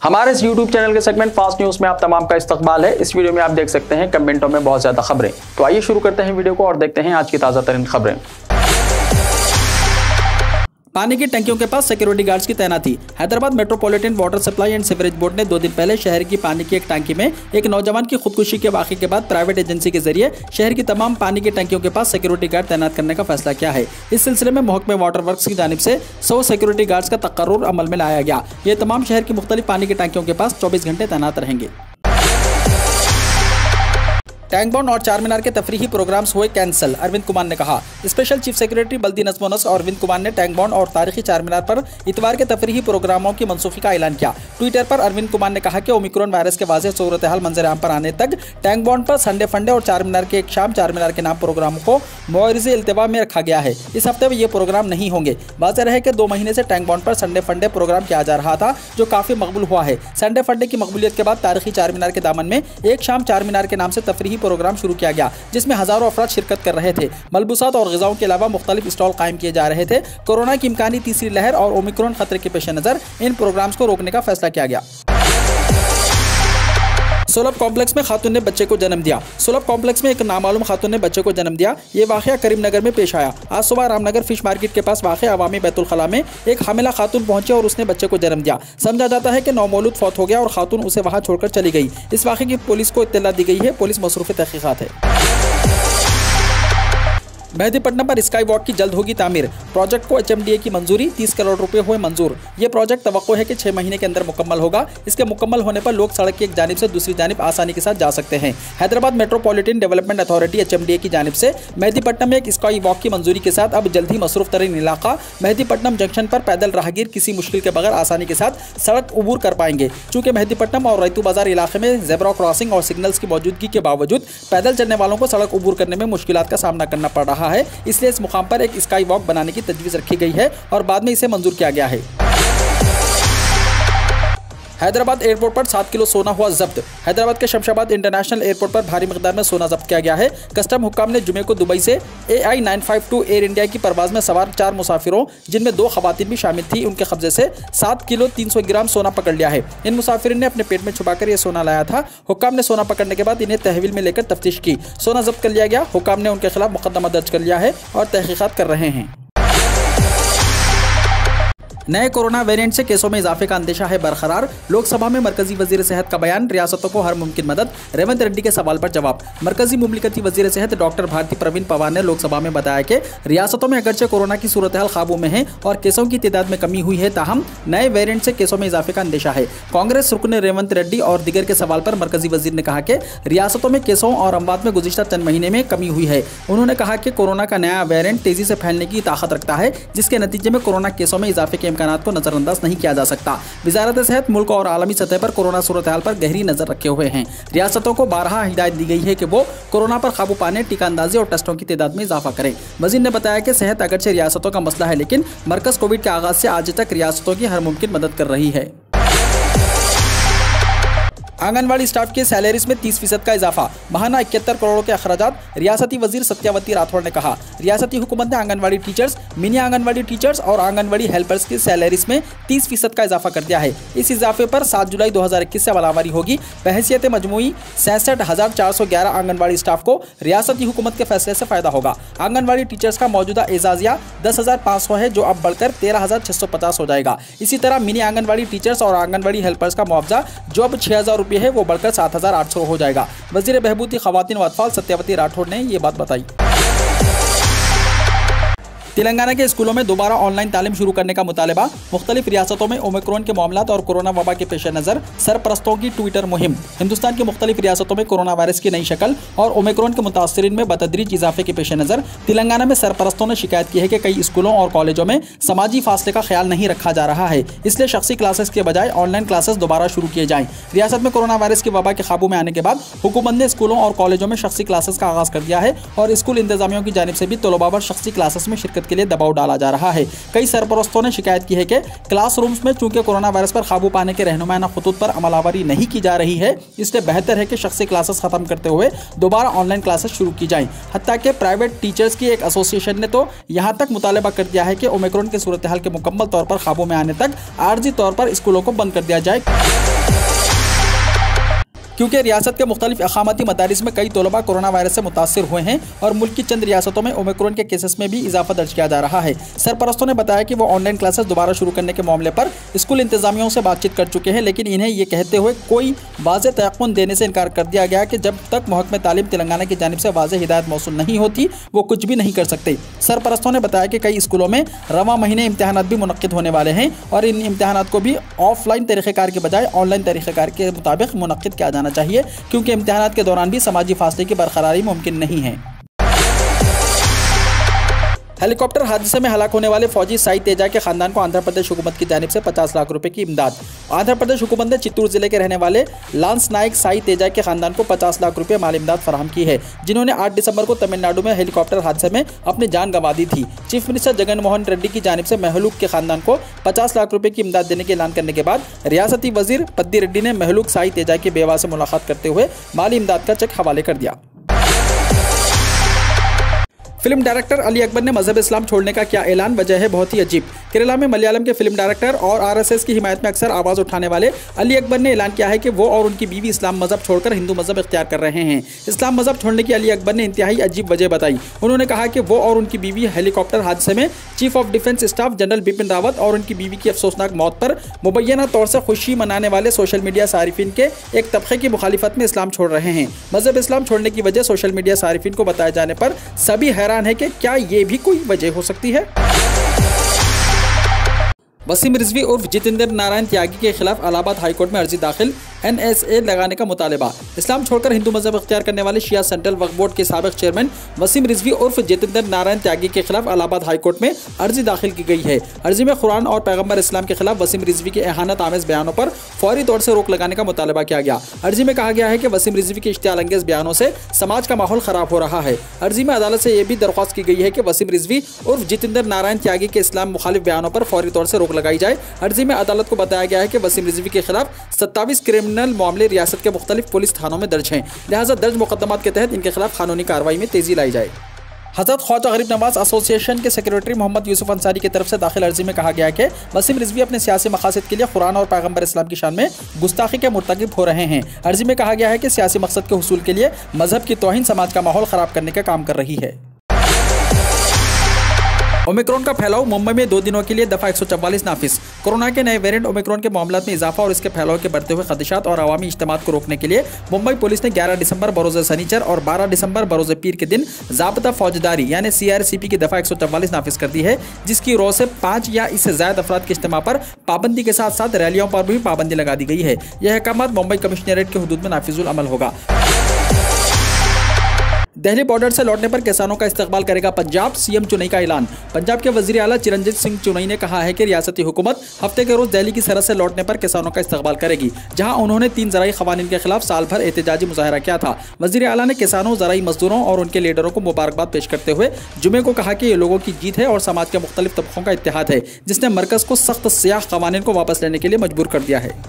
हमारे इस YouTube channel के सेगमेंट फास्ट न्यूज में आप तमाम का इस्तकबाल है। इस वीडियो में आप देख सकते हैं कमेंटों में बहुत ज्यादा खबरें। तो आइए शुरू करते हैं वीडियो को और देखते हैं आज की ताजा तरीन खबरें। पानी की टंकियों के पास सिक्योरिटी गार्ड्स की तैनाती। Hyderabad metropolitan water supply and sewerage board ने 2 दिन पहले शहर की पानी की एक टंकी में एक नौजवान की खुदकुशी के वाक़े के बाद प्राइवेट एजेंसी के जरिए शहर की तमाम पानी की टंकियों के पास सिक्योरिटी गार्ड तैनात करने का फैसला किया है। इस सिलसिले में महकमे वाटर वर्क्स की जानिब से 100 सिक्योरिटी गार्ड्स का तकर्रुर अमल में लाया गया। ये तमाम शहर की मुख्तलिफ पानी की टंकियों के पास 24 घंटे तैनात रहेंगे। टैंक बॉन्ड और चार मीनार के तफरीही प्रोग्राम्स हुए कैंसिल, अरविंद कुमार ने कहा। स्पेशल चीफ सेक्रेटरी बल्दी नज़्म व नस्र अरविंद कुमार ने टैंक बॉन्ड और तारीखी चार मीनार पर इतवार के तफरीही प्रोग्रामों की मनसूखी का ऐलान किया। ट्विटर पर अरविंद कुमार ने कहा कि ओमिक्रॉन वायरस के वाज़ेह सूरत हाल मंजर आम पर आने तक टैंक बॉन्ड पर संडे फंडे और चार मीनार के एक शाम चार मीनार के नाम प्रोग्रामों को मुआवजे इल्तिवा में रखा गया है। इस हफ्ते में ये प्रोग्राम नहीं होंगे। वाज़ेह है कि 2 महीने से टैंक बॉन्ड पर संडे फंडे प्रोग्राम किया जा रहा था, जो काफ़ी मकबूल हुआ है। संडे फंडे की मकबूलियत के बाद तारीखी चार मीनार के दामन में एक शाम चार मीनार के नाम से तफरीही प्रोग्राम शुरू किया गया, जिसमें हजारों अफराद शिरकत कर रहे थे। मलबूसात और ग़िज़ाओं के अलावा मुख्तलिफ स्टॉल कायम किए जा रहे थे। कोरोना की इम्कानी तीसरी लहर और ओमिक्रॉन खतरे के पेश नज़र इन प्रोग्राम्स को रोकने का फैसला किया गया। सोलभ कॉम्प्लेक्स में खातून ने बच्चे को जन्म दिया। सोलभ कॉम्प्लेक्स में एक नामालूम खातून ने बच्चे को जन्म दिया। ये वाक़या करीमनगर में पेश आया। आज सुबह रामनगर फिश मार्केट के पास वाक़ अवामी बैतुल खला में एक हामिला खातून पहुंची और उसने बच्चे को जन्म दिया। समझा जाता है कि नौमौलूद फौत हो गया और खातून उसे वहां छोड़कर चली गई। इस वाक़े की पुलिस को इत्तला दी गई है। पुलिस मसरूफ़ तहक़ीक़ात है। मेहदीपट्टनम पर स्काई वॉक की जल्द होगी तामीर। प्रोजेक्ट को HMDA की मंजूरी, 30 करोड़ रुपए हुए मंजूर। ये प्रोजेक्ट तवक्को है कि 6 महीने के अंदर मुकम्मल होगा। इसके मुकम्मल होने पर लोग सड़क की एक जानिब से दूसरी जानिब आसानी के साथ जा सकते हैं। Hyderabad metropolitan development authority HMDA की जानिब से मेहदीपट्टनम में एक स्काई वॉक की मंजूरी के साथ अब जल्द ही मसरूफ तरीन इलाका मेहदीपट्टनम जंक्शन पर पैदल राहगीर किसी मुश्किल के बगैर आसानी के साथ सड़क उबूर कर पाएंगे। चूँकि मेहदीपट्टनम और रैतू बाजार इलाके में ज़ेब्रा क्रॉसिंग और सिग्नल्स की मौजूदगी के बावजूद पैदल चलने वालों को सड़क उबूर करने में मुश्किलात का सामना करना पड़ रहा है। इसलिए इस मुकाम पर एक स्काई वॉक बनाने की तजवीज़ रखी गई है और बाद में इसे मंजूर किया गया है। हैदराबाद एयरपोर्ट पर 7 किलो सोना हुआ जब्त। हैदराबाद के शमशाबाद इंटरनेशनल एयरपोर्ट पर भारी मिकदार में सोना जब्त किया गया है। कस्टम हुक्काम ने जुमे को दुबई से AI 952 एयर इंडिया की परवाज में सवार 4 मुसाफिरों, जिनमें 2 खवातीन भी शामिल थी, उनके कब्जे से 7 किलो 300 ग्राम सोना पकड़ लिया है। इन मुसाफिरों ने अपने पेट में छुपाकर यह सोना लाया था। हुक्काम ने सोना पकड़ने के बाद इन्हें तहवील में लेकर तफ्तीश की। सोना जब्त कर लिया गया। हुक्काम ने उनके खिलाफ मुकदमा दर्ज कर लिया है और तहकीकात कर रहे हैं। नए कोरोना वेरिएंट से केसों में इजाफे का अंदेशा है बरकरार। लोकसभा में मरकजी वजीर सेहत का बयान, रियासतों को हर मुमकिन मदद। रेवंत रेड्डी के सवाल पर जवाब। मरकजी मुमलिकती वजीर सेहत डॉक्टर भारती प्रवीण पवार ने लोकसभा में बताया कि रियासतों में अगरचे कोरोना की सूरत हाल काबू में है और केसों की तादाद में कमी हुई है, ताहम नए वेरिएंट से केसों में इजाफे का अंदेशा है। कांग्रेस रुकन रेवंत रेड्डी और दिगर के सवाल पर मरकजी वजीर ने कहा कि रियासतों में केसों और अमवात में गुज़िश्ता चंद महीने में कमी हुई है। उन्होंने कहा कि कोरोना का नया वेरिएंट तेजी से फैलने की ताकत रखता है, जिसके नतीजे में कोरोना केसों में इजाफे के इम्कान को नजरअंदाज नहीं किया जा सकता। वजारत सेहत मुल्क और आलमी सतह पर कोरोना सूरत हाल पर गहरी नजर रखे हुए हैं। रियासतों को 12 हिदायत दी गई है कि वो कोरोना पर काबू पाने, टीका अंदाजी और टेस्टों की तादाद में इजाफा करें। वजीर ने बताया कि सेहत अगरचे रियासतों का मसला है, लेकिन मरकज कोविड के आगाज से आज तक रियासतों की हर मुमकिन मदद कर रही है। आंगनवाड़ी स्टाफ के सैलरीज में 30% का इजाफा, महाना 71 करोड़ के अखराजात। रियासती वजीर सत्यावती राठौड़ ने कहा, रियासती हुकूमत ने anganwadi teachers, mini anganwadi teachers और आंगनवाड़ी हेल्पर्स की सैलरीज में 30% का इजाफा कर दिया है। इस इजाफे पर 7 जुलाई 2021 से अमलावरी होगी। बहैसियत मजमूई 66,411 आंगनवाड़ी स्टाफ को रियासती हुकूमत के फैसले से फायदा होगा। आंगनवाड़ी टीचर्स का मौजूदा एजाजिया 10,500 है, जो अब बढ़कर 13,650 हो जाएगा। इसी तरह मिनी आंगनवाड़ी टीचर्स और आंगनवाड़ी हेल्पर्स का मुआवजा, जो अब 6,000 है, वो बढ़कर 7,800 हो जाएगा। वजीर बहबूदी ख़वातीन व अतफाल सत्यावती राठौड़ ने ये बात बताई। तेलंगाना के स्कूलों में दोबारा ऑनलाइन तालीम शुरू करने का मुतालबा। मुख्तलिफ रियासतों में ओमिक्रॉन के मामलात और कोरोना वबा के पेश नज़र सरपरस्तों की ट्विटर मुहिम। हिंदुस्तान की मुख्तलिफ रियासतों में कोरोना वायरस की नई शक्ल और ओमिक्रॉन के मुतासरीन में बतदरीज इजाफे के पेश नज़र तेलंगाना में सरपरस्तों ने शिकायत की है कि कई स्कूलों और कॉलेजों में समाजी फासले का ख्याल नहीं रखा जा रहा है। इसलिए शख्सी क्लासेस के बजाय ऑनलाइन क्लासेस दोबारा शुरू किए जाएँ। रियासत में कोरोना वायरस की वबा के काबू में आने के बाद हुकूमत ने स्कूलों और कॉलेजों में शख्सी क्लासेस का आगाज़ कर दिया है और स्कूल इंतजामियों की जानिब से भी तलबा व शख्सी क्लासेस में शिरकत मुनक्किद के लिए दबाव डाला जा रहा है। कई सरपरस्तों ने शिकायत की है कि क्लासरूम्स में चूंकि कोरोना वायरस पर काबू पाने के रहनुमाना खतूत पर अमलावरी नहीं की जा रही है, इसलिए बेहतर है कि शख्सी क्लासेस खत्म करते हुए दोबारा ऑनलाइन क्लासेस शुरू की जाएं। हत्ता के प्राइवेट टीचर्स की एक एसोसिएशन ने तो यहां तक मुतालबा कर दिया है कि ओमिक्रॉन की सूरत हाल के मुकम्मल तौर पर काबू में आने तक आर्जी तौर पर स्कूलों को बंद कर दिया जाए, क्योंकि रियासत के मुख्तलिफ अकामती मदारिस में कई तलबा कोरोना वायरस से मुतासर हुए हैं और मुल्क की चंद रियासतों में ओमिक्रॉन के केसेस में भी इजाफा दर्ज किया जा रहा है। सरपरस्तों ने बताया कि वो ऑनलाइन क्लासेस दोबारा शुरू करने के मामले पर स्कूल इंतजामियों से बातचीत कर चुके हैं, लेकिन इन्हें ये कहते हुए कोई वाज़ेह तयक़्क़ुन देने से इनकार कर दिया गया कि जब तक महकमे तालीम तेलंगाना की जानिब से वाज़ेह हिदायत मौसूल नहीं होती वो कुछ भी नहीं कर सकते। सरपरस्तों ने बताया कि कई स्कूलों में रवां महीने इम्तहानात भी मुनक्किद होने वाले हैं और इन इम्तहानात को भी ऑफलाइन तरीक़ेकार के बजाय ऑनलाइन तरीक़ेकार के मुताबिक मुनक्किद किया जाना चाहिए, क्योंकि इम्तिहानात के दौरान भी समाजी फासले की बरकरारी मुमकिन नहीं है। हेलीकॉप्टर हादसे में हलाक होने वाले फौजी साई तेजा के खानदान को आंध्र प्रदेश हुकूमत की जानिब से 50 लाख रुपए की इमदाद। आंध्र प्रदेश हुकूमत ने चित्तूर जिले के रहने वाले लांस नायक साई तेजा के खानदान को 50 लाख रुपए माली इमदाद फराहम की है, जिन्होंने 8 दिसंबर को तमिलनाडु में हेलीकॉप्टर हादसे में अपनी जान गंवा दी थी। चीफ मिनिस्टर जगन मोहन रेड्डी की जानिब से महलूक के खानदान को 50 लाख रुपए की इमदाद देने के ऐलान करने के बाद रियासती वजीर पद्दी रेड्डी ने महलूक साई तेजा की बेवा से मुलाकात करते हुए माली इमदाद का चेक हवाले कर दिया। फिल्म डायरेक्टर अली अकबर ने मजहब इस्लाम छोड़ने का क्या ऐलान, वजह है बहुत ही अजीब। केरला में मलयालम के फिल्म डायरेक्टर और आरएसएस की हिमायत में अक्सर आवाज़ उठाने वाले अली अकबर ने ऐलान किया है कि वो और उनकी बीवी इस्लाम मजहब छोड़कर हिंदू मजहब इख्तियार कर रहे हैं। इस्लाम मजहब छोड़ने की अली अकबर ने इंतहाई अजीब वजह बताई। उन्होंने कहा कि वो और उनकी बीवी हेलीकॉप्टर हादसे में chief of defence staff general Bipin Rawat और उनकी बीवी की अफसोसनाक मौत पर मुबैना तौर से खुशी मनाने वाले सोशल मीडिया सारिफिन के एक तबके की मुखालिफत में इस्लाम छोड़ रहे हैं। मजहब इस्लाम छोड़ने की वजह सोशल मीडिया सारिफिन को बताए जाने पर सभी हैरान है कि क्या ये भी कोई वजह हो सकती है। वसीम रिजवी उर्फ जितेंद्र नारायण त्यागी के खिलाफ इलाहाबाद हाईकोर्ट में अर्जी दाखिल, NSA लगाने का मुतालबा। इस्लाम छोड़कर हिंदू मजहब इख्तियार करने वाले शिया सेंट्रल वक्फ बोर्ड के साबिक चेयरमैन वसीम रिजवी उर्फ जितेंद्र नारायण त्यागी के खिलाफ इलाहाबाद हाईकोर्ट में अर्जी दाखिल की गई है। अर्जी में कुरान और पैगम्बर इस्लाम के खिलाफ वसीम रिजवी के एहानत आमेज बयानों पर फौरी तौर से रोक लगाने का मुतालबा किया गया। अर्जी में कहा गया है कि वसीम रिजवी के इश्तियाल अंगेज बयानों से समाज का माहौल खराब हो रहा है। अर्जी में अदालत से यह भी दरख्वास्त की गई है कि वसीम रिजवी उर्फ जितेंद्र नारायण त्यागी के इस्लाम मुखालिफ बयानों पर फौरी तौर से रोक लगाई जाए। अर्जी में अदालत को बताया गया है कि वसीम रिजवी के खिलाफ 27 क्रिमिनल मामले रियासत के मुख्तलिफ पुलिस थानों में दर्ज हैं, लिहाजा दर्ज मुकदमात के तहत इनके खिलाफ कानूनी कार्रवाई में तेजी लाई जाए। हज़रत ख्वाजा गरीब नवाज एसोसिएशन के सेक्रेटरी मोहम्मद यूसुफ अंसारी की तरफ से दाखिल अर्जी में कहा गया है कि वसीम रिजवी अपने सियासी मकासद के लिए कुरान और पैगम्बर इस्लाम की शान में गुस्ताखी के मुर्तकिब हो रहे हैं। अर्जी में कहा गया है कि सियासी मकसद के हुसूल के लिए मजहब की तौहीन समाज का माहौल ख़राब करने का काम कर रही है। ओमिक्रॉन का फैलाव, मुंबई में 2 दिनों के लिए दफ़ा 144 नाफिज। कोरोना के नए वेरिएंट ओमिक्रॉन के मामलों में इजाफा और इसके फैलाव के बढ़ते हुए खदशात और अवामी इज्तिमात को रोकने के लिए मुंबई पुलिस ने 11 दिसंबर बरोज़ शनिचर और 12 दिसंबर बरोज़ पीर के दिन ज़ाब्ता फौजदारी यानी CRCP की दफ़ा 144 नाफिज कर दी है, जिसकी रो से 5 या इससे ज़्यादा अफराद के इज्तिमा पर पाबंदी के साथ साथ रैलियों पर भी पाबंदी लगा दी गई है। यह अहकाम मुंबई कमिश्नरेट के हुदूद में नाफिजुल अमल होगा। दिल्ली बॉर्डर से लौटने पर किसानों का इस्तकबाल करेगा पंजाब, CM चुनई का ऐलान। पंजाब के वज़ीर आला चिरंजीत सिंह चुनई ने कहा है कि रियासती हुकूमत हफ्ते के रोज़ दिल्ली की सरहद से लौटने पर किसानों का इस्तकबाल करेगी, जहां उन्होंने 3 ज़राई क़वानीन के खिलाफ साल भर एहतजाजी मुजाहरा किया था। वज़ीर आला ने किसानों, ज़राई मजदूरों और उनके लीडरों को मुबारकबाद पेश करते हुए जुमे को कहा कि ये लोगों की जीत है और समाज के मुख्तलिफ तबकों का इत्तेहाद है, जिसने मरकज़ को सख्त सियाह क़वानीन को वापस लेने के लिए मजबूर कर दिया है।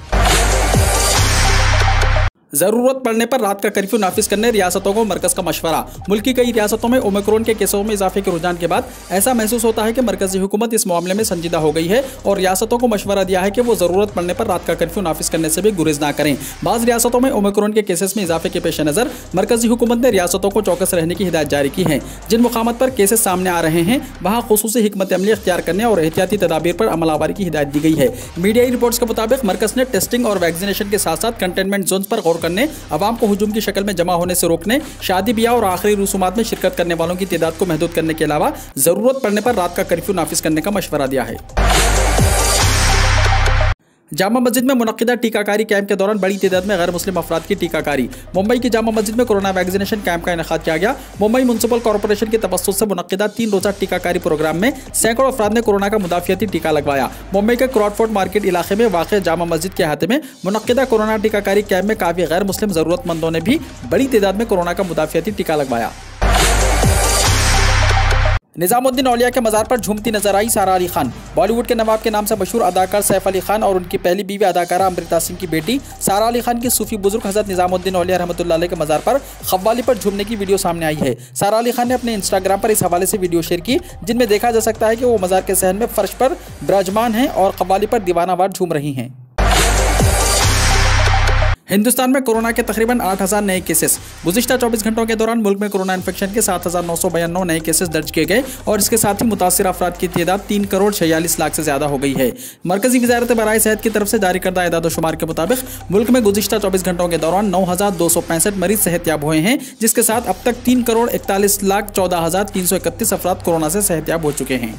ज़रूरत पड़ने पर रात का कर्फ्यू नाफिज करने रियासतों को मरकज़ का मशवरा। मुल्क की कई रियासतों में ओमिक्रॉन के केसों में इजाफे के रुझान के बाद ऐसा महसूस होता है कि मरकज़ी हुकूमत इस मामले में संजीदा हो गई है और रियासतों को मशवरा दिया है कि वो ज़रूरत पड़ने पर रात का कर्फ्यू नाफिज करने से भी गुरेज ना करें। बाज़ रियासतों में ओमिक्रॉन के केसेस में इजाफे के पेश नज़र मरकज़ी हुकूमत ने रियासतों को चौकस रहने की हिदायत जारी की है। जिन मुकामात पर केसेस सामने आ रहे हैं वहाँ खुसूसी हिकमत अमली इख्तियार करने और एहतियाती तदाबीर पर अमलावरी की हिदायत दी गई है। मीडियाई रिपोर्ट्स के मुताबिक मरकज़ ने टेस्टिंग और वैक्सीनेशन के साथ साथ कंटेनमेंट जोन पर गौर करने, अवाम को हुजूम की शक्ल में जमा होने से रोकने, शादी ब्याह और आखिरी रसूमात में शिरकत करने वालों की तादाद को महदूद करने के अलावा जरूरत पड़ने पर रात का कर्फ्यू नाफिज करने का मशवरा दिया है। जामा मस्जिद में मुनक्किदा टीकाकारी कैंप के दौरान बड़ी तादाद में गैर मुस्लिम अफराद की टीकाकारी। मुंबई की जामा मस्जिद में कोरोना वैक्सीनेशन कैंप का इनेकाद किया गया। मुंबई म्युनिसिपल कॉर्पोरेशन के तवस्सुत से मुनक्किदा 3 रोज़ा टीकाकारी प्रोग्राम में सैकड़ों अफराद ने कोरोना का मुदाफ़ियाती टीका लगवाया। मुंबई के क्रॉडफोर्ड मार्केट इलाके में वाक़ जामा मस्जिद के अहाते में मुनक्किदा कोरोना टीकाकारी कैंप में काफ़ी गैर मुस्लिम ज़रूरतमंदों ने भी बड़ी तादाद में कोरोना का मुदाफ़ियाती टीका लगवाया। निजामुद्दीन औलिया के मज़ार पर झूमती नजर आई सारा अली खान। बॉलीवुड के नवाब के नाम से मशहूर अदाकार सैफ अली खान और उनकी पहली बीवी अदाकारा अमृता सिंह की बेटी सारा अली खान की सूफी बुजुर्ग हजरत निजामुद्दीन औलिया रहमतुल्लाह अलैह के मज़ार पर खव्वाली पर झूमने की वीडियो सामने आई है। सारा अली खान ने अपने इंस्टाग्राम पर इस हवाले से वीडियो शेयर की, जिनमें देखा जा सकता है कि वो मज़ार के सहन में फर्श पर विराजमान हैं और खव्वाली पर दीवानावार झूम रही हैं। हिंदुस्तान में कोरोना के तकरीबन 8,000 नए केसेस। गुज़िश्ता 24 घंटों के दौरान मुल्क में कोरोना इन्फेक्शन के 7,992 नए केसेस दर्ज किए गए और इसके साथ ही मुतासिर अफराद की तादाद 3,46,00,000 से ज़्यादा हो गई है। मरकजी वज़ारत बराए सेहत की तरफ से जारी करदा एदाद-ओ-शुमार के मुताबिक मुल्क में गुज़िश्ता 24 घंटों के दौरान 9,265 मरीज सेहतयाब हुए हैं, जिसके साथ अब तक 3,41,14,331 अफराद कोरोना से सेहतयाब हो चुके हैं।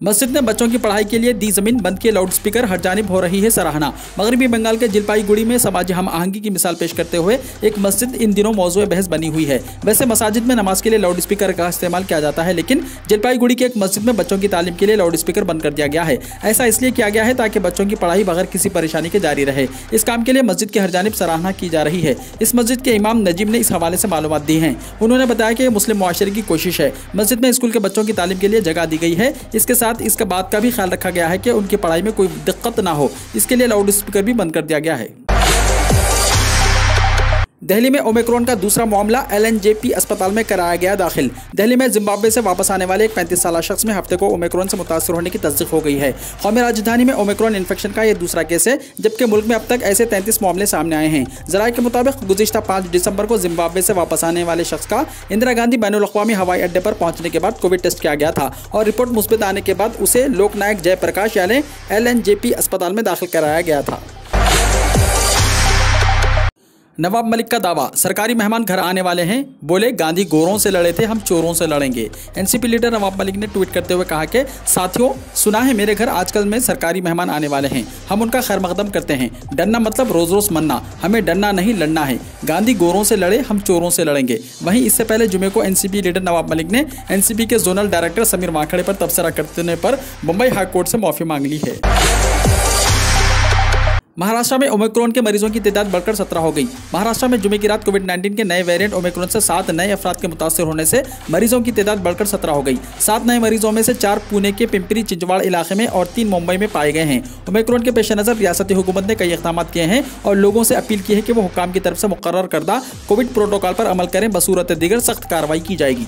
मस्जिद ने बच्चों की पढ़ाई के लिए दी जमीन, बंद किए लाउड स्पीकर, हर जानिब हो रही है सराहना। मगरबी बंगाल के जलपाईगुड़ी में समाजी हम आहंगी की मिसाल पेश करते हुए एक मस्जिद इन दिनों मौजूए बहस बनी हुई है। वैसे मसाजिद में नमाज के लिए लाउड स्पीकर का इस्तेमाल किया जाता है, लेकिन जलपाईगुड़ी की एक मस्जिद में बच्चों की तालीम के लिए लाउड स्पीकर बंद कर दिया गया है। ऐसा इसलिए किया गया है ताकि बच्चों की पढ़ाई बगैर किसी परेशानी के जारी रहे। इस काम के लिए मस्जिद की हर जानिब सराहना की जा रही है। इस मस्जिद के इमाम नजीम ने इस हवाले से मालूमात दी हैं। उन्होंने बताया कि मुस्लिम मुआशरे की कोशिश है। मस्जिद में स्कूल के बच्चों की तालीम के लिए जगह दी गई है। इसके साथ इसका बात का भी ख्याल रखा गया है कि उनकी पढ़ाई में कोई दिक्कत ना हो, इसके लिए लाउड स्पीकर भी बंद कर दिया गया है। दिल्ली में ओमिक्रॉन का दूसरा मामला LNJP अस्पताल में कराया गया दाखिल। दिल्ली में जिम्बाब्वे से वापस आने वाले एक 35 साला शख्स में हफ्ते को ओमिक्रॉन से मुतासर होने की तस्दीक हो गई है। कौमी राजधानी में ओमिक्रॉन इन्फेक्शन का यह दूसरा केस है, जबकि मुल्क में अब तक ऐसे 33 मामले सामने आए हैं। ज़राए के मुताबिक गुज़िश्ता 5 दिसंबर को जिम्बाब्वे से वापस आने वाले शख्स का इंदिरा गांधी बैनुल-अक़वामी हवाई अड्डे पर पहुंचने के बाद कोविड टेस्ट किया गया था और रिपोर्ट मुस्बित आने के बाद उसे लोकनायक जयप्रकाश यानी LNJP अस्पताल में दाखिल कराया गया था। नवाब मलिक का दावा, सरकारी मेहमान घर आने वाले हैं। बोले, गांधी गोरों से लड़े थे, हम चोरों से लड़ेंगे। NCP लीडर नवाब मलिक ने ट्वीट करते हुए कहा कि साथियों, सुना है मेरे घर आजकल में सरकारी मेहमान आने वाले हैं, हम उनका खैर मकदम करते हैं। डरना मतलब रोज रोज मरना, हमें डरना नहीं लड़ना है। गांधी गोरों से लड़े, हम चोरों से लड़ेंगे। वहीं इससे पहले जुमे को NCP लीडर नवाब मलिक ने NCP के जोनल डायरेक्टर समीर वाखड़े पर तबसरा करने पर मुंबई हाई कोर्ट से माफी मांग ली है। महाराष्ट्र में ओमिक्रॉन के मरीजों की तादाद बढ़कर 17 हो गई। महाराष्ट्र में जुमे की रात कोविड-19 के नए वेरिएंट ओमिक्रॉन से 7 नए अफराद के मुतासर होने से मरीजों की तादाद बढ़कर 17 हो गई। 7 नए मरीजों में से 4 पुणे के पिंपरी चिंचवाड़ इलाके में और 3 मुंबई में पाए गए हैं। ओमिक्रॉन के पेश नज़र रियासती हुकूमत ने कई इक़दाम किए हैं और लोगों से अपील की है कि वो हुक्काम की तरफ से मुकर्रर करदा कोविड प्रोटोकॉल पर अमल करें, बसूरत दीगर सख्त कार्रवाई की जाएगी।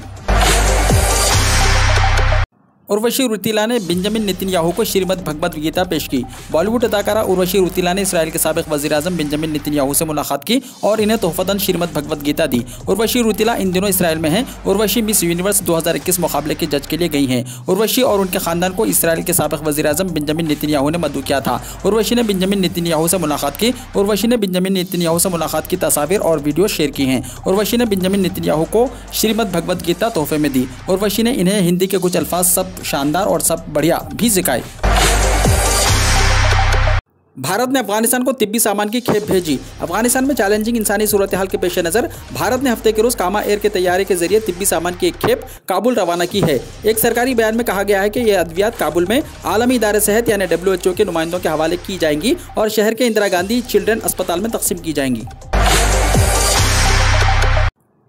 उर्वशी रौतेला ने बेंजामिन नेतन्याहू को श्रीमद् भगवद गीता पेश की। बॉलीवुड अदाकारा उर्वशी रौतेला ने इसराइल के साबिक़ वज़ीर-ए-आज़म बेंजामिन नेतन्याहू से मुलाकात की और इन्हें तोहफ़तन श्रीमद् भगवद गीता दी। उर्वशी रौतेला इन दिनों इसराइल में हैं। उर्वशी मिस यूनिवर्स 2021 मुकाबले के जज के लिए गई हैं। उर्वशी और उनके खानदान को इसराइल के साबिक़ वज़ीर-ए-आज़म बेंजामिन नेतन्याहू ने मदऊ किया था। उर्वशी ने बेंजामिन नेतन्याहू से मुलाकात की। उर्वशी ने बेंजामिन नेतन्याहू से मुलाकात की तस्वीर और वीडियो शेयर की हैं। उर्वशी ने बेंजामिन नेतन्याहू को श्रीमद् भगवद गीता तोहफे में दी। उर्वशी ने इन्हें हिंदी के कुछ अल्फाज सब शानदार और सब बढ़िया भी सिखाए। भारत ने अफगानिस्तान को तिब्बी सामान की खेप भेजी। अफगानिस्तान में चैलेंजिंग इंसानी सूरत हाल के पेश नज़र भारत ने हफ्ते के रोज कामा एयर के तैयारे के जरिए तिब्बी सामान की एक खेप काबुल रवाना की है। एक सरकारी बयान में कहा गया है कि यह अद्वियात काबुल में आलमी इदारे सेहत यानी WHO के नुमाइंदों के हवाले की जाएंगी और शहर के इंदिरा गांधी चिल्ड्रन अस्पताल में तकसीम की जाएंगी।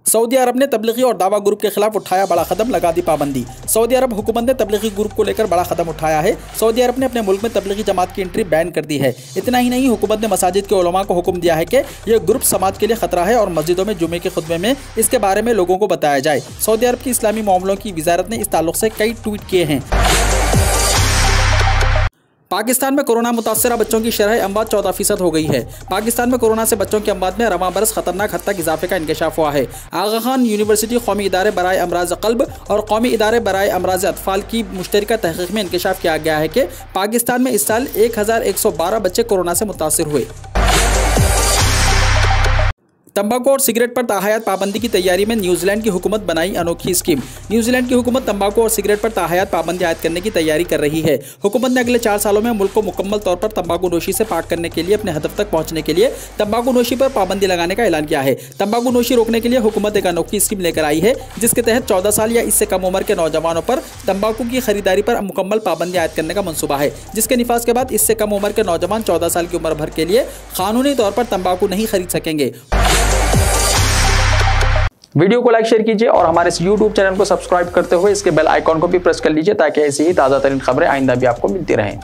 सऊदी अरब ने तबलीगी और दावा ग्रुप के खिलाफ उठाया बड़ा कदम, लगा दी पाबंदी। सऊदी अरब हुकूमत ने तबलीगी ग्रुप को लेकर बड़ा कदम उठाया है। सऊदी अरब ने अपने मुल्क में तबलीगी जमात की एंट्री बैन कर दी है। इतना ही नहीं, हुकूमत ने मसाजिद के उलमा को हुक्म दिया है कि यह ग्रुप समाज के लिए खतरा है और मस्जिदों में जुमे के खुतबे में इसके बारे में लोगों को बताया जाए। सऊदी अरब की इस्लामी मामलों की वजारत ने इस ताल्लुक से कई ट्वीट किए हैं। पाकिस्तान में कोरोना मुतासरा बच्चों की शरह अमवात 14% हो गई है। पाकिस्तान में कोरोना से बच्चों की अमवात में रवां बरस खतरनाक हद तक इजाफे का इंकशाफ हुआ है। आगा खान यूनिवर्सिटी, कौमी इदारे बराए अमराज क़ल्ब और कौमी इदारे बराए अमराज अतफाल की मुश्तरका तहक़ीक़ में इंकशाफ किया गया है कि पाकिस्तान में इस साल 1112 बच्चे कोरोना से मुतासर हुए। तंबाकू और सिगरेट पर ताहयात पाबंदी की तैयारी में न्यूजीलैंड की हुकूमत बनाई अनोखी स्कीम। न्यूजीलैंड की हुकूमत तंबाकू और सिगरेट पर ताहयात पाबंदी आयद करने की तैयारी कर रही है। हुकूमत ने अगले 4 सालों में मुल्क को मुकम्मल तौर पर तंबाकू नोशी से पाक करने के लिए अपने हदफ तक पहुंचने के लिए तंबाकू नोशी पर पाबंदी लगाने का ऐलान किया है। तंबाकू नोशी रोकने के लिए हुकूमत एक अनोखी स्कीम लेकर आई है, जिसके तहत 14 साल या इससे कम उम्र के नौजवानों पर तंबाकू की खरीदारी पर मुकम्मल पाबंदी आयद करने का मनसूबा है, जिसके निफाज के बाद इससे कम उम्र के नौजवान 14 साल की उम्र भर के लिए कानूनी तौर पर तंबाकू नहीं खरीद सकेंगे। वीडियो को लाइक शेयर कीजिए और हमारे इस YouTube चैनल को सब्सक्राइब करते हुए इसके बेल आइकॉन को भी प्रेस कर लीजिए ताकि ऐसी ही ताज़ा तरीन खबरें आइंदा भी आपको मिलती रहें।